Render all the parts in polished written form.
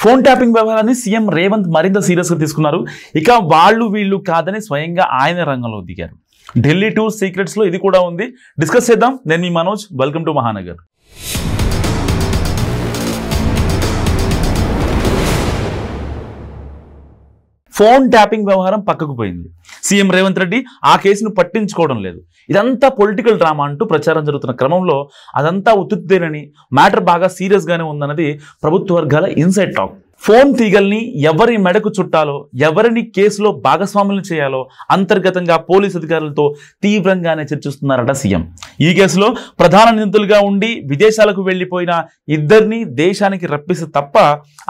Phone tapping వ్యవహారాన్ని CM Revanth మరింత సీరియస్గా తీసుకున్నారు. ఇక వాళ్ళు వీళ్ళు కాదని స్వయంగా ఆయన రంగంలో దిగారు. ఢిల్లీ టూర్ సీక్రెట్స్లో ఇది కూడా ఉంది. డిస్కస్ చేద్దాం. నేను మీ Manoj. Welcome to Mahanagar. Phone tapping వ్యవహారం పక్కకు పోయింది. సీఎం రేవంత్ రెడ్డి ఆ కేసును పట్టించుకోవడం లేదు. ఇదంతా పొలిటికల్ డ్రామా అంటూ ప్రచారం జరుగుతున్న క్రమంలో అదంతా ఉత్తుత్తేనని, మ్యాటర్ బాగా సీరియస్గానే ఉందన్నది ప్రభుత్వ వర్గాల ఇన్సైడ్ టాక్. ఫోన్ తీగల్ని ఎవరి మెడకు చుట్టాలో, ఎవరిని కేసులో భాగస్వాములను చేయాలో అంతర్గతంగా పోలీసు అధికారులతో తీవ్రంగానే చర్చిస్తున్నారట సీఎం. ఈ కేసులో ప్రధాన నిందితులుగా ఉండి విదేశాలకు వెళ్లిపోయిన ఇద్దరిని దేశానికి రప్పిస్తే తప్ప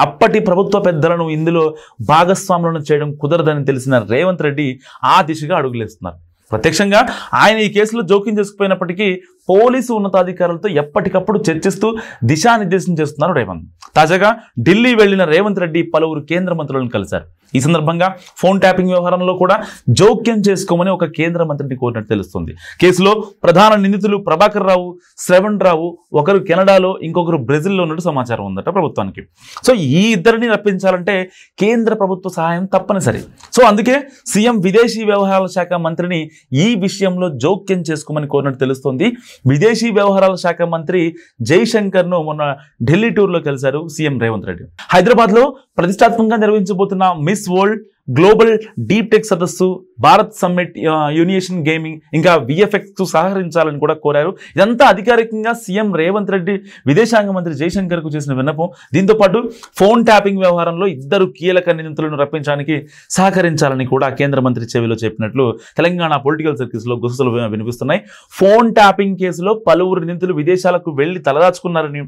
అప్పటి ప్రభుత్వ పెద్దలను ఇందులో భాగస్వాములను చేయడం కుదరదని తెలిసిన రేవంత్ రెడ్డి ఆ దిశగా అడుగులేస్తున్నారు. ప్రత్యక్షంగా ఆయన ఈ కేసులో జోక్యం చేసుకుపోయినప్పటికీ పోలీసు ఉన్నతాధికారులతో ఎప్పటికప్పుడు చర్చిస్తూ దిశానిర్దేశం చేస్తున్నారు రేవంత్. తాజాగా ఢిల్లీ వెళ్లిన రేవంత్ రెడ్డి పలువురు కేంద్ర మంత్రులను కలిశారు. ఈ సందర్భంగా ఫోన్ ట్యాపింగ్ వ్యవహారంలో కూడా జోక్యం చేసుకోమని ఒక కేంద్ర మంత్రిని కోరినట్టు తెలుస్తుంది. కేసులో ప్రధాన నిందితులు ప్రభాకర్ రావు, శ్రవణ్ రావు, ఒకరు కెనడాలో, ఇంకొకరు బ్రెజిల్లో ఉన్నట్టు సమాచారం ఉందట ప్రభుత్వానికి. సో ఈ ఇద్దరిని రప్పించాలంటే కేంద్ర ప్రభుత్వ సహాయం తప్పనిసరి. సో అందుకే సీఎం విదేశీ వ్యవహారాల శాఖ మంత్రిని ఈ విషయంలో జోక్యం చేసుకోమని కోరినట్టు తెలుస్తోంది. విదేశీ వ్యవహారాల శాఖ మంత్రి జైశంకర్ను మొన్న ఢిల్లీ టూర్లో కలిశారు సీఎం రేవంత్ రెడ్డి. హైదరాబాద్లో ప్రతిష్టాత్మకంగా నిర్వహించబోతున్న miss world, global deep tech సదస్సు, భారత్ సమ్మిట్, యూనియేషన్ గేమింగ్, ఇంకా విఎఫ్ఎక్స్ సహకరించాలని కూడా కోరారు. ఇదంతా అధికారికంగా సీఎం రేవంత్ రెడ్డి విదేశాంగ మంత్రి జైశంకర్కు చేసిన విన్నపం. దీంతో పాటు ఫోన్ ట్యాపింగ్ వ్యవహారంలో ఇద్దరు కీలక నిందితులను రప్పించడానికి సహకరించాలని కూడా కేంద్ర మంత్రి చెవిలో చెప్పినట్లు తెలంగాణ పొలిటికల్ సర్కిల్స్లో గుసగుసలు వినిపిస్తున్నాయి. ఫోన్ ట్యాపింగ్ కేసులో పలువురు నిందితులు విదేశాలకు వెళ్లి తలదాచుకున్నారని,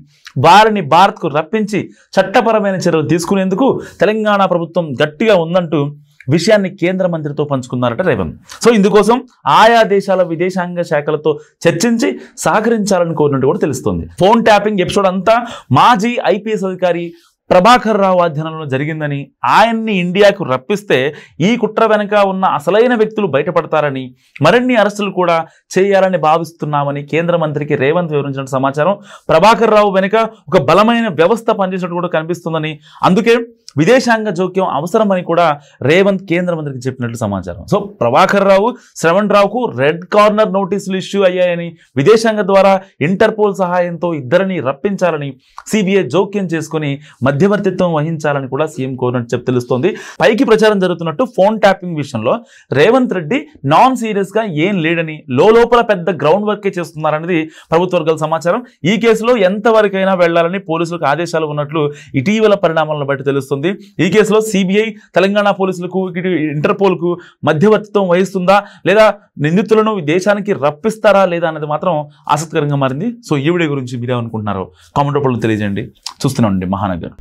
వారిని భారత్కు రప్పించి చట్టపరమైన చర్యలు తీసుకునేందుకు తెలంగాణ ప్రభుత్వం గట్టిగా ఉందంటూ విషయాన్ని కేంద్ర మంత్రితో పంచుకున్నారట రేవంత్. సో ఇందుకోసం ఆయా దేశాల విదేశాంగ శాఖలతో చర్చించి సహకరించాలని కోరినట్టు కూడా తెలుస్తుంది. ఫోన్ ట్యాపింగ్ ఎపిసోడ్ అంతా మాజీ ఐపీఎస్ అధికారి ప్రభాకర్ రావు అధ్యయనంలో జరిగిందని, ఆయన్ని ఇండియాకు రప్పిస్తే ఈ కుట్ర వెనుక ఉన్న అసలైన వ్యక్తులు బయటపడతారని, మరిన్ని అరెస్టులు కూడా చేయాలని భావిస్తున్నామని కేంద్ర మంత్రికి రేవంత్ వివరించిన సమాచారం. ప్రభాకర్ రావు వెనుక ఒక బలమైన వ్యవస్థ పనిచేసినట్టు కూడా కనిపిస్తుందని, అందుకే విదేశాంగ జోక్యం అవసరమని కూడా రేవంత్ కేంద్ర మంత్రికి చెప్పినట్లు సమాచారం. సో ప్రభాకర్ రావు, శ్రవణ్ రావుకు రెడ్ కార్నర్ నోటీసులు ఇష్యూ అయ్యాయని, విదేశాంగ ద్వారా ఇంటర్పోల్ సహాయంతో ఇద్దరిని రప్పించాలని సిబిఐ జోక్యం చేసుకుని మధ్యవర్తిత్వం వహించాలని కూడా సీఎం కోరినట్టు తెలుస్తోంది. పైకి ప్రచారం జరుగుతున్నట్టు ఫోన్ ట్యాపింగ్ విషయంలో రేవంత్ రెడ్డి నాన్ సీరియస్ గా ఏం లేడని, లోపల పెద్ద గ్రౌండ్ వర్కే చేస్తున్నారనేది ప్రభుత్వ వర్గాల సమాచారం. ఈ కేసులో ఎంతవరకైనా వెళ్లాలని పోలీసులకు ఆదేశాలు ఉన్నట్లు ఇటీవల పరిణామాలను బట్టి తెలుస్తుంది. ఈ కేసులో సిబిఐ తెలంగాణ పోలీసులకు, ఇంటర్పోల్కు మధ్యవర్తిత్వం వహిస్తుందా, లేదా నిందితులను దేశానికి రప్పిస్తారా లేదా అనేది మాత్రం ఆసక్తికరంగా మారింది. సో ఈ వీడియో గురించి మీరేమనుకుంటున్నారో కామెంట్ రూపంలో తెలియజేయండి. చూస్తూనే ఉండండి మహానగర్.